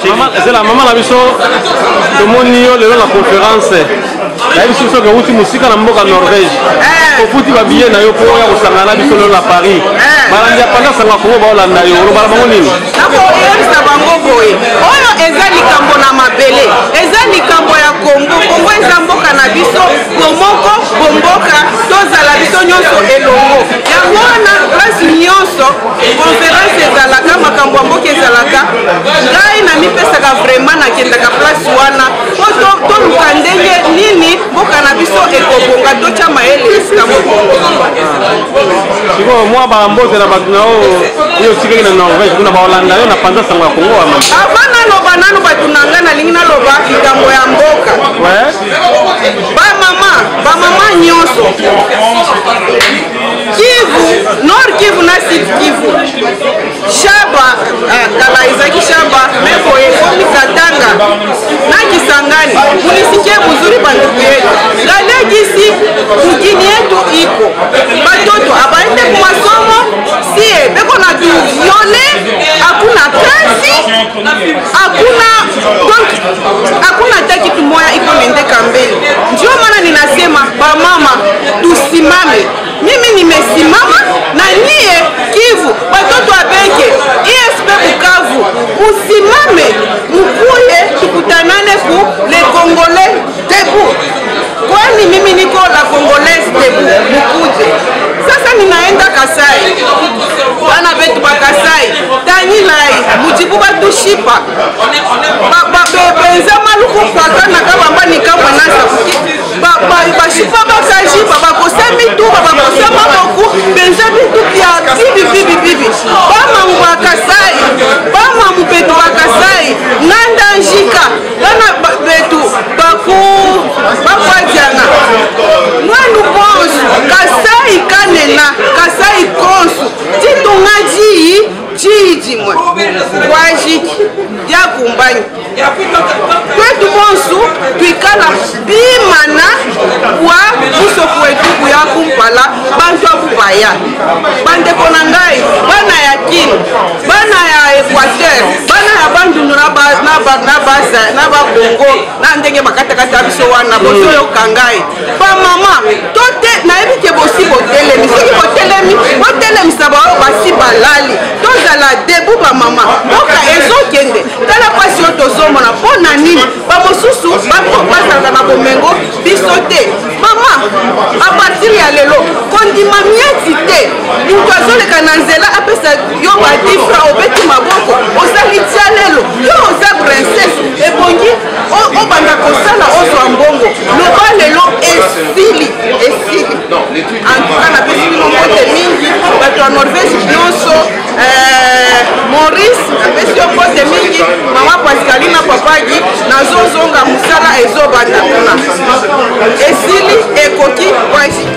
C'est la maman la biso de Monio le la conférence. La biso que wuti musika na mboka Norvège. Ko futi ba billet na yo ko ya kosangana biso le la Paris. Balandi apanga sanga ko ba olanda yo lo bala bango nini? Nako yebisa bango boye. Oyo eza likambo na mabele. Eza likambo ya Congo. Congo eza mboka na biso, bomoko, bomboka, tozala biso nyonso elongo. Yango na place nyonso conférence ezalaka makambo ya mboka ezalaka. Ngai na mipesaka vraiment nakendaka place wana. To luka ndenge nini mboka na biso ekobonga tocha maele esika moko. Siko mwa ba mbote na batunao yo sikeki na Norvège kuna ba Holanda yo na panza sanga ya Congo ama. Abana no banano batunanga na lingi na loba likambo ya mboka. Ouais. Ba mama nyonso. Kivu, Nord Kivu na Sud Kivu. Shaba, kala izaki Shaba, meko ekomi Katanga. Na Kisangani, munisikie mzuri bandugu yetu. Gale gisi mkini yetu iko. Batoto abaende kwa masomo, sie beko na viole, hakuna kazi, hakuna taki tumoya iko mendeka mbele. Ndio maana ninasema ba mama tusimame. Mimi nimesimama na nie Kivu, watoto abeke, ISP Bukavu, usimame, mkuye, tukutanane ku les Congolais debout. Kwani mimi niko la Congolaise debout, mkuje. Sasa ninaenda Kasai, wana betu ba Kasai, tani lai, mujibu batushipa, benza maluku kwaka na kabamba nikamwa nasa, bashipa bakajipa, bakosemi tu, bakosema boku, benza bitu kia bibi. Bama mwa Kasai, bama mbetu wa Kasai, nanda njika, wana betu, bakwajana. Mwanu bonsu, Kasai kanena, Kasai konsu, titungaji, chijimwe, wajiki, ya kumbanyi. Kwetu bonsu, tuikala bimana, wa uso kwetu ya kumpala, bantu abubaya. Bande konangai, bana ya Kini, bana ya Equateur, bana ya bandu na Bongo, na ndenge bakatakata biso wana, boso yo kangai. Ba mama, tote, na ebike bosi botelemi, siki botelemi sabao basi balali, tozala debu ba mama, boka ezo kende, tala pasi yo tozomona, pona nini, ba mosusu, basanga na bomengo, bisote. Mama, a partir ya lelo, kondima mieti te, mutu azoleka na nzela apesa yo badifra obeti maboko, osali tia lelo, yo oza princesse, ebongi, obanda kosala ozwa mbongo, loba lelo esili. Antuka na pesi bino mbote mingi, bato ya Norvège nyonso, Maurice, na pesi yo mbote mingi, mama Pascalina papagi, nazozonga musala ezobanda kuna. Esili ekoki kwaji.